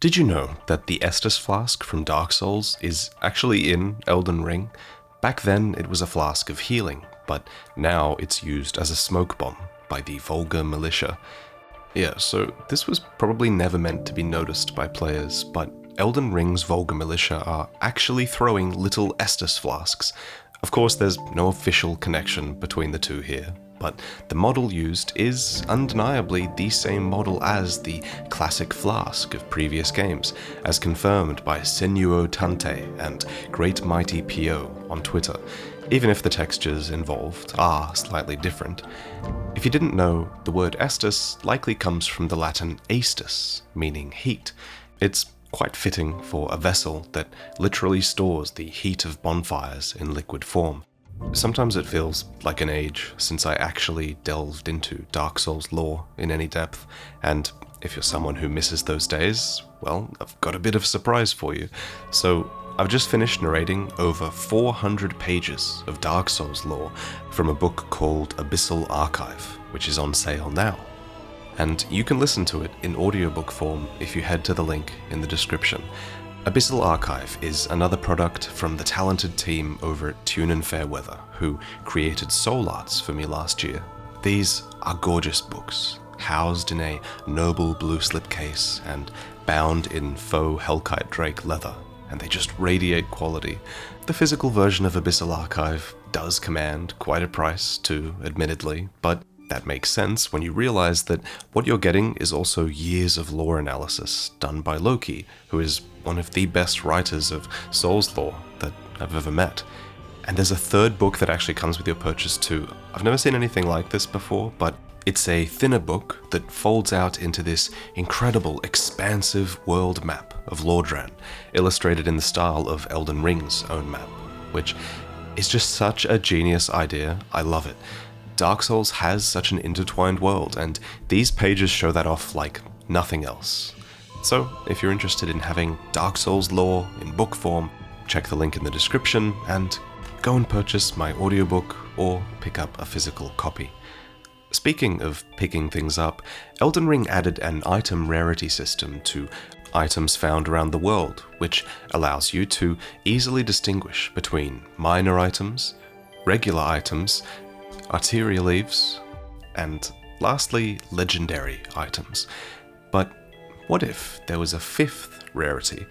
Did you know that the Estus flask from Dark Souls is actually in Elden Ring? Back then it was a flask of healing, but now it's used as a smoke bomb by the vulgar militia. Yeah, so this was probably never meant to be noticed by players, but Elden Ring's vulgar militia are actually throwing little Estus flasks. Of course, there's no official connection between the two here, but the model used is undeniably the same model as the classic flask of previous games, as confirmed by Senuo Tante and Great Mighty P.O. on Twitter, even if the textures involved are slightly different. If you didn't know, the word Estus likely comes from the Latin aestus, meaning heat. It's quite fitting for a vessel that literally stores the heat of bonfires in liquid form. Sometimes it feels like an age since I actually delved into Dark Souls lore in any depth, and if you're someone who misses those days, well, I've got a bit of a surprise for you. So I've just finished narrating over 400 pages of Dark Souls lore from a book called Abyssal Archive, which is on sale now. And you can listen to it in audiobook form if you head to the link in the description. Abyssal Archive is another product from the talented team over at Tune and Fairweather, who created Soul Arts for me last year. These are gorgeous books, housed in a noble blue slipcase and bound in faux Hellkite Drake leather, and they just radiate quality. The physical version of Abyssal Archive does command quite a price too, admittedly, but that makes sense when you realize that what you're getting is also years of lore analysis done by Loki, who is one of the best writers of Souls lore that I've ever met. And there's a third book that actually comes with your purchase too. I've never seen anything like this before, but it's a thinner book that folds out into this incredible, expansive world map of Lordran, illustrated in the style of Elden Ring's own map, which is just such a genius idea. I love it. Dark Souls has such an intertwined world, and these pages show that off like nothing else. So, if you're interested in having Dark Souls lore in book form, check the link in the description and go and purchase my audiobook or pick up a physical copy. Speaking of picking things up, Elden Ring added an item rarity system to items found around the world, which allows you to easily distinguish between minor items, regular items, arterial leaves, and lastly, legendary items. But what if there was a fifth rarity?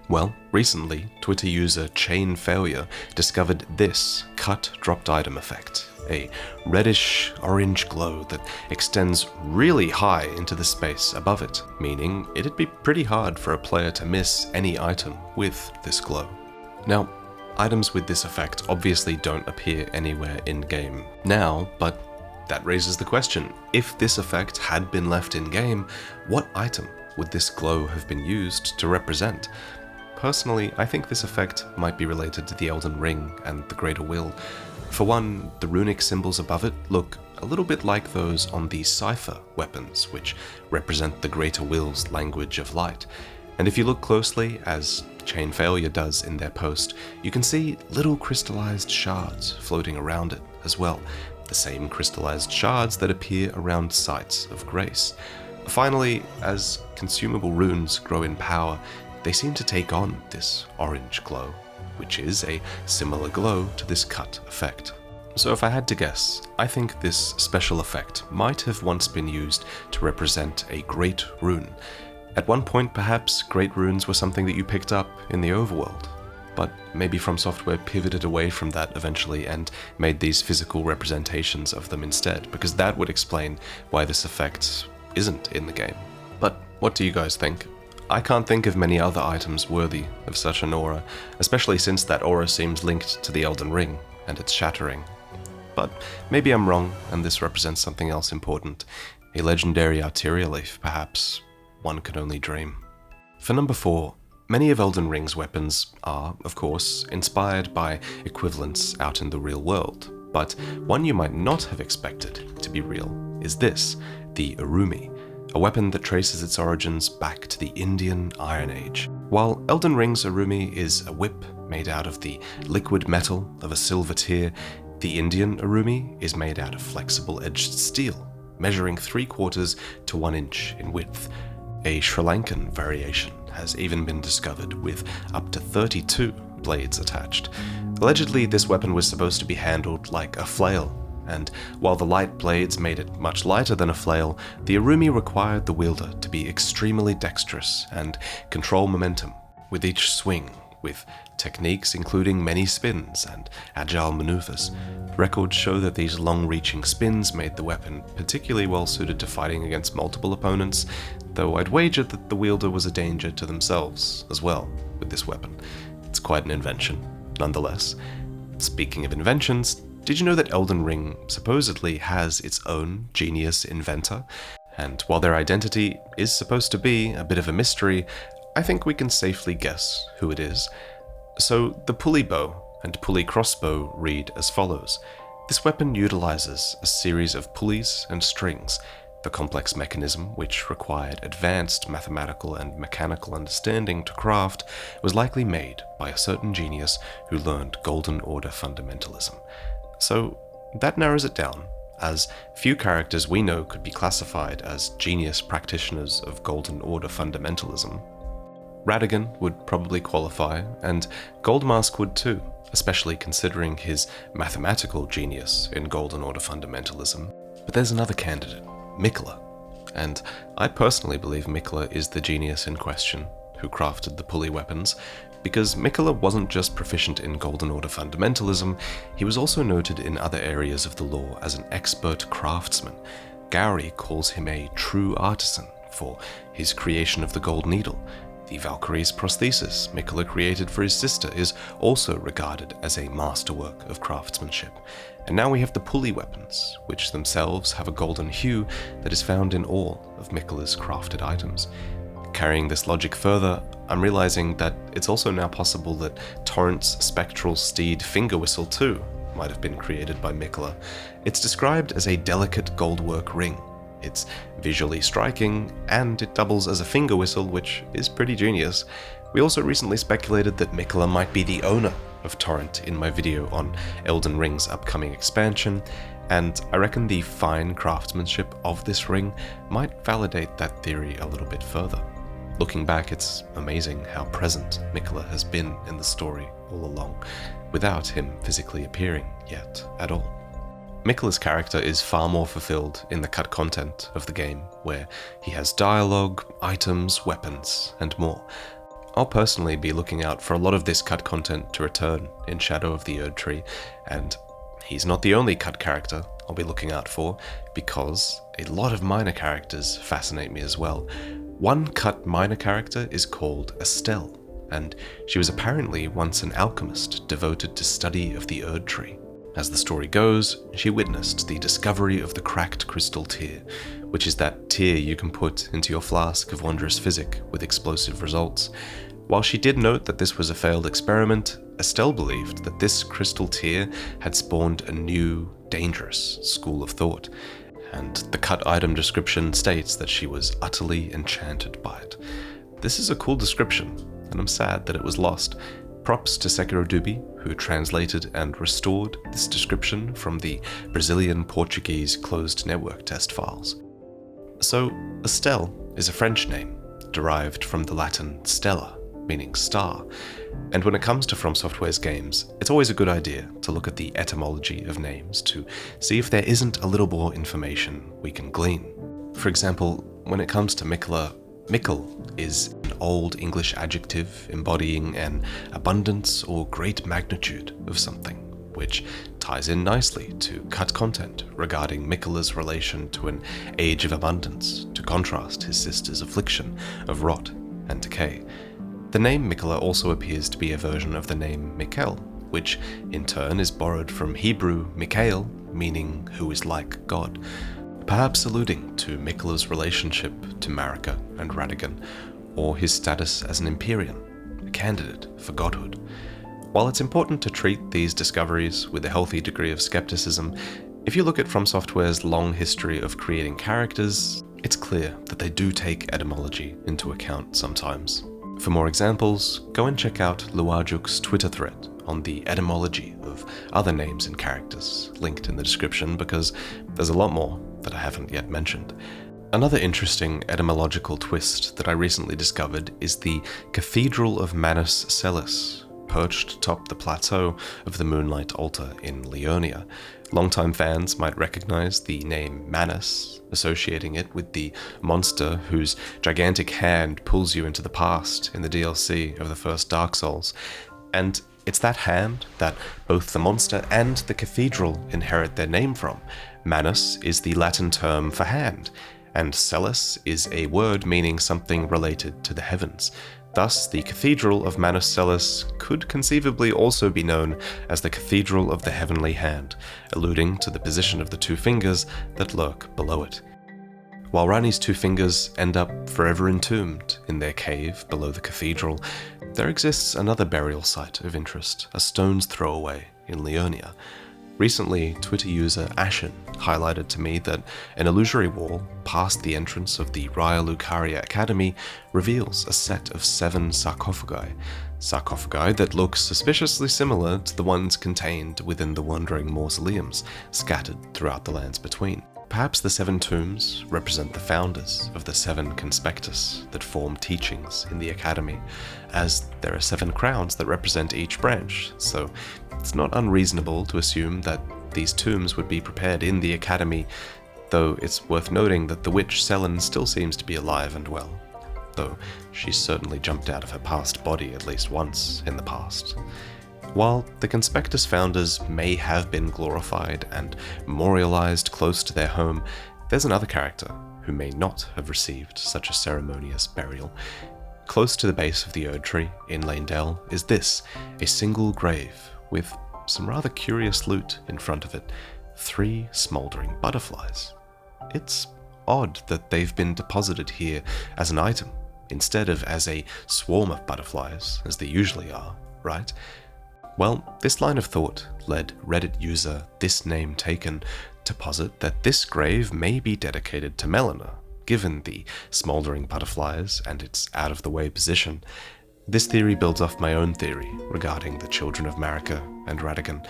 Well, recently, Twitter user Chain Failure discovered this cut-dropped item effect, a reddish-orange glow that extends really high into the space above it, meaning it'd be pretty hard for a player to miss any item with this glow. Now, items with this effect obviously don't appear anywhere in-game now, but that raises the question, if this effect had been left in-game, what item would this glow have been used to represent? Personally, I think this effect might be related to the Elden Ring and the Greater Will. For one, the runic symbols above it look a little bit like those on the cipher weapons, which represent the Greater Will's language of light. And if you look closely, as Chain Failure does in their post, you can see little crystallized shards floating around it as well, the same crystallized shards that appear around sites of grace. Finally, as consumable runes grow in power, they seem to take on this orange glow, which is a similar glow to this cut effect. So if I had to guess, I think this special effect might have once been used to represent a great rune. At one point, perhaps, great runes were something that you picked up in the overworld, but maybe From Software pivoted away from that eventually and made these physical representations of them instead, because that would explain why this effect isn't in the game. But what do you guys think? I can't think of many other items worthy of such an aura, especially since that aura seems linked to the Elden Ring and its shattering. But maybe I'm wrong, and this represents something else important. A legendary arterial leaf, perhaps. One could only dream. For number 4, many of Elden Ring's weapons are, of course, inspired by equivalents out in the real world, but one you might not have expected to be real is this, the Urumi, a weapon that traces its origins back to the Indian Iron Age. While Elden Ring's Urumi is a whip made out of the liquid metal of a silver tier, the Indian Urumi is made out of flexible edged steel, measuring 3/4 to 1 inch in width. A Sri Lankan variation has even been discovered with up to 32 blades attached. Allegedly, this weapon was supposed to be handled like a flail, and while the light blades made it much lighter than a flail, the Urumi required the wielder to be extremely dexterous and control momentum with each swing, with techniques including many spins and agile maneuvers. Records show that these long-reaching spins made the weapon particularly well suited to fighting against multiple opponents, though I'd wager that the wielder was a danger to themselves as well with this weapon. It's quite an invention, nonetheless. Speaking of inventions, did you know that Elden Ring supposedly has its own genius inventor? And while their identity is supposed to be a bit of a mystery, I think we can safely guess who it is. So the pulley bow and pulley crossbow read as follows. This weapon utilizes a series of pulleys and strings. The complex mechanism, which required advanced mathematical and mechanical understanding to craft, was likely made by a certain genius who learned Golden Order fundamentalism. So that narrows it down, as few characters we know could be classified as genius practitioners of Golden Order fundamentalism. Radagon would probably qualify, and Goldmask would too, especially considering his mathematical genius in Golden Order fundamentalism. But there's another candidate, Miquella, and I personally believe Miquella is the genius in question who crafted the pulley weapons, because Miquella wasn't just proficient in Golden Order fundamentalism, he was also noted in other areas of the lore as an expert craftsman. Gowry calls him a true artisan for his creation of the gold needle. The Valkyrie's prosthesis Miquella created for his sister is also regarded as a masterwork of craftsmanship. And now we have the pulley weapons, which themselves have a golden hue that is found in all of Miquella's crafted items. Carrying this logic further, I'm realizing that it's also now possible that Torrent's spectral steed finger whistle too might have been created by Miquella. It's described as a delicate goldwork ring. It's visually striking, and it doubles as a finger whistle, which is pretty genius. We also recently speculated that Miquella might be the owner of Torrent in my video on Elden Ring's upcoming expansion, and I reckon the fine craftsmanship of this ring might validate that theory a little bit further. Looking back, it's amazing how present Miquella has been in the story all along, without him physically appearing yet at all. Miquella's character is far more fulfilled in the cut content of the game, where he has dialogue, items, weapons, and more. I'll personally be looking out for a lot of this cut content to return in Shadow of the Erdtree, and he's not the only cut character I'll be looking out for, because a lot of minor characters fascinate me as well. One cut minor character is called Estelle, and she was apparently once an alchemist devoted to study of the Erdtree. As the story goes, she witnessed the discovery of the cracked crystal tier, which is that tier you can put into your flask of wondrous physic with explosive results. While she did note that this was a failed experiment, Estelle believed that this crystal tier had spawned a new, dangerous school of thought, and the cut item description states that she was utterly enchanted by it. This is a cool description, and I'm sad that it was lost. Props to Sekiro Dubi, who translated and restored this description from the Brazilian-Portuguese closed network test files. So, Estelle is a French name, derived from the Latin stella, meaning star, and when it comes to From Software's games, it's always a good idea to look at the etymology of names to see if there isn't a little more information we can glean. For example, when it comes to Miquella, Miquel is an Old English adjective embodying an abundance or great magnitude of something, which ties in nicely to cut content regarding Miquella's relation to an age of abundance, to contrast his sister's affliction of rot and decay. The name Miquella also appears to be a version of the name Mikel, which in turn is borrowed from Hebrew Mikael, meaning who is like God, perhaps alluding to Miquella's relationship to Marika and Radagon, or his status as an Empyrean, a candidate for godhood. While it's important to treat these discoveries with a healthy degree of skepticism, if you look at From Software's long history of creating characters, it's clear that they do take etymology into account sometimes. For more examples, go and check out Luajuk's Twitter thread on the etymology of other names and characters, linked in the description, because there's a lot more that I haven't yet mentioned. Another interesting etymological twist that I recently discovered is the Cathedral of Manus, Celes, perched atop the plateau of the Moonlight Altar in Leonia. Longtime fans might recognize the name Manus, associating it with the monster whose gigantic hand pulls you into the past in the DLC of the first Dark Souls. And it's that hand that both the monster and the cathedral inherit their name from. Manus is the Latin term for hand, and Celes is a word meaning something related to the heavens. Thus, the Cathedral of Manus Celes could conceivably also be known as the Cathedral of the Heavenly Hand, alluding to the position of the two fingers that lurk below it. While Ranni's two fingers end up forever entombed in their cave below the cathedral, there exists another burial site of interest, a stone's throw away in Leonia. Recently, Twitter user Ashen highlighted to me that an illusory wall past the entrance of the Raya Lucaria Academy reveals a set of 7 sarcophagi that look suspiciously similar to the ones contained within the wandering mausoleums scattered throughout the lands between. Perhaps the 7 tombs represent the founders of the 7 conspectus that form teachings in the academy, as there are 7 crowns that represent each branch, so it's not unreasonable to assume that these tombs would be prepared in the academy, though it's worth noting that the witch Selin still seems to be alive and well, though she's certainly jumped out of her past body at least once in the past. While the Conspectus founders may have been glorified and memorialized close to their home, there's another character who may not have received such a ceremonious burial. Close to the base of the Erd Tree in Leyndell is this, a single grave with some rather curious loot in front of it, 3 smoldering butterflies. It's odd that they've been deposited here as an item, instead of as a swarm of butterflies, as they usually are, right? Well, this line of thought led Reddit user ThisNameTaken to posit that this grave may be dedicated to Melina, given the smouldering butterflies and its out-of-the-way position. This theory builds off my own theory regarding the children of Marika and Radagon.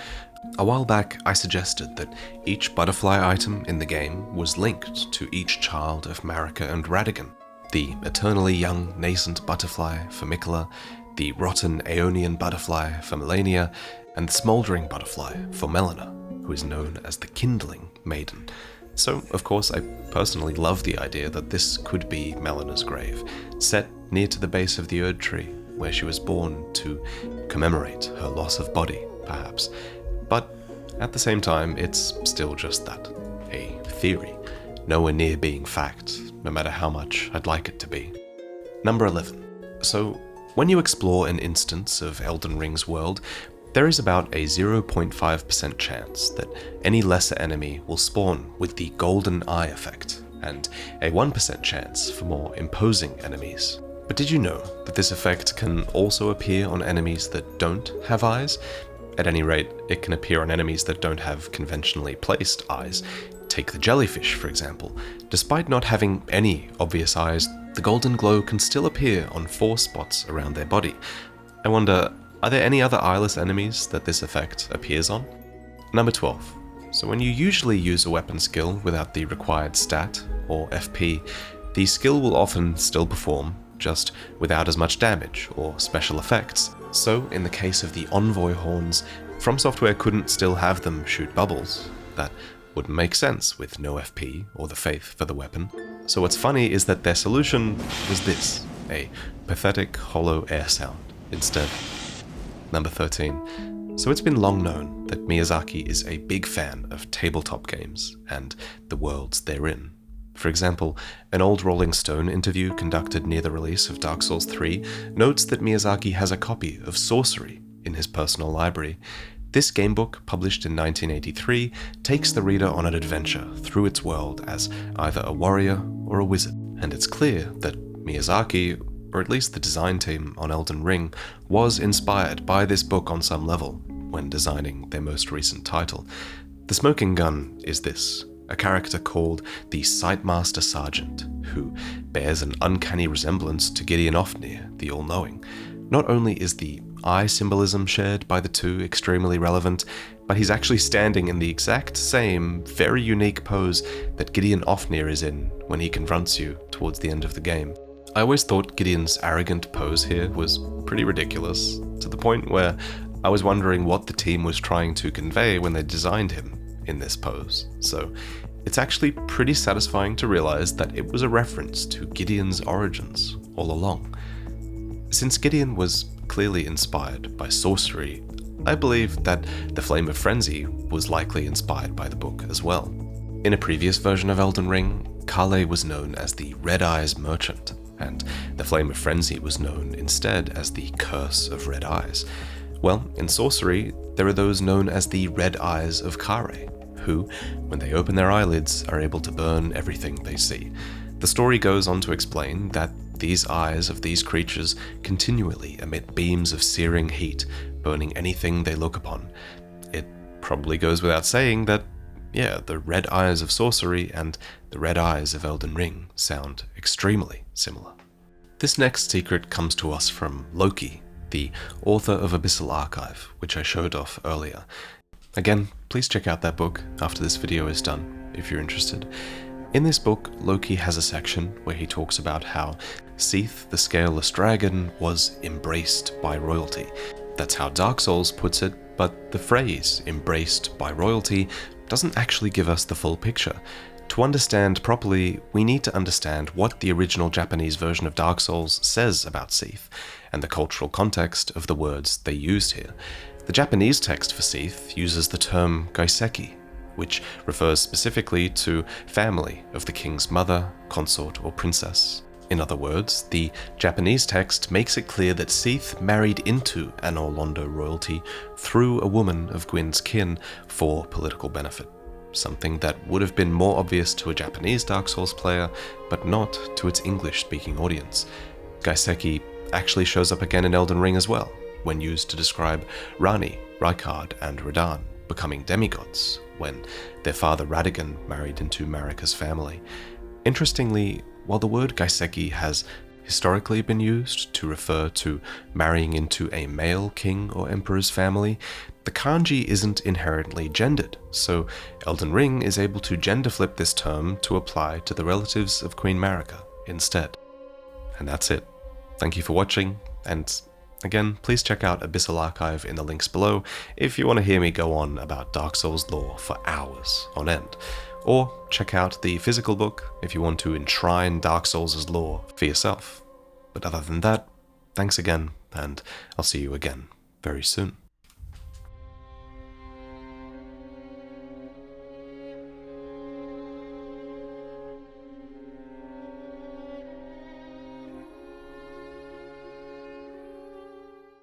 A while back, I suggested that each butterfly item in the game was linked to each child of Marika and Radagon. The eternally young nascent butterfly for Mikola, the rotten Aeonian butterfly for Melania, and the smouldering butterfly for Melina, who is known as the Kindling Maiden. So, of course, I personally love the idea that this could be Melina's grave, set near to the base of the Erd Tree, where she was born to commemorate her loss of body, perhaps. But at the same time, it's still just that, a theory, nowhere near being fact, no matter how much I'd like it to be. Number 11. So, when you explore an instance of Elden Ring's world, there is about a 0.5% chance that any lesser enemy will spawn with the Golden Eye effect, and a 1% chance for more imposing enemies. But did you know that this effect can also appear on enemies that don't have eyes? At any rate, it can appear on enemies that don't have conventionally placed eyes. Take the Jellyfish, for example. Despite not having any obvious eyes, the golden glow can still appear on 4 spots around their body. I wonder, are there any other eyeless enemies that this effect appears on? Number 12. So when you usually use a weapon skill without the required stat, or FP, the skill will often still perform, just without as much damage or special effects. So in the case of the Envoy Horns, From Software couldn't still have them shoot bubbles. That wouldn't make sense with no FP or the faith for the weapon. So what's funny is that their solution was this, a pathetic hollow air sound instead. Number 13. So it's been long known that Miyazaki is a big fan of tabletop games and the worlds therein. For example, an old Rolling Stone interview conducted near the release of Dark Souls 3 notes that Miyazaki has a copy of Sorcery in his personal library. This gamebook, published in 1983, takes the reader on an adventure through its world as either a warrior or a wizard, and it's clear that Miyazaki, or at least the design team on Elden Ring, was inspired by this book on some level when designing their most recent title. The smoking gun is this, a character called the Sightmaster Sergeant, who bears an uncanny resemblance to Gideon Ofnir, the All-Knowing. Not only is the eye symbolism shared by the two extremely relevant, but he's actually standing in the exact same, very unique pose that Gideon Ofnir is in when he confronts you towards the end of the game. I always thought Gideon's arrogant pose here was pretty ridiculous, to the point where I was wondering what the team was trying to convey when they designed him in this pose. So it's actually pretty satisfying to realize that it was a reference to Gideon's origins all along. Since Gideon was clearly inspired by sorcery, I believe that the Flame of Frenzy was likely inspired by the book as well. In a previous version of Elden Ring, Kale was known as the Red Eyes Merchant, and the Flame of Frenzy was known instead as the Curse of Red Eyes. Well, in sorcery, there are those known as the Red Eyes of Kare, who, when they open their eyelids, are able to burn everything they see. The story goes on to explain that these eyes of these creatures continually emit beams of searing heat, burning anything they look upon. It probably goes without saying that, yeah, the red eyes of sorcery and the red eyes of Elden Ring sound extremely similar. This next secret comes to us from Loki, the author of Abyssal Archive, which I showed off earlier. Again, please check out that book after this video is done, if you're interested. In this book, Loki has a section where he talks about how Seath, the Scaleless Dragon, was embraced by royalty. That's how Dark Souls puts it, but the phrase, embraced by royalty, doesn't actually give us the full picture. To understand properly, we need to understand what the original Japanese version of Dark Souls says about Seath, and the cultural context of the words they used here. The Japanese text for Seath uses the term Gaiseki, which refers specifically to family of the king's mother, consort, or princess. In other words, the Japanese text makes it clear that Seath married into Anor Londo royalty through a woman of Gwyn's kin for political benefit, something that would have been more obvious to a Japanese Dark Souls player, but not to its English-speaking audience. Gaiseki actually shows up again in Elden Ring as well, when used to describe Ranni, Rykard, and Radahn becoming demigods, when their father Radagon married into Marika's family. Interestingly, while the word Gaiseki has historically been used to refer to marrying into a male king or emperor's family, the kanji isn't inherently gendered, so Elden Ring is able to gender flip this term to apply to the relatives of Queen Marika instead. And that's it. Thank you for watching, and again, please check out Abyssal Archive in the links below if you want to hear me go on about Dark Souls lore for hours on end. Or check out the physical book if you want to enshrine Dark Souls' lore for yourself. But other than that, thanks again, and I'll see you again very soon.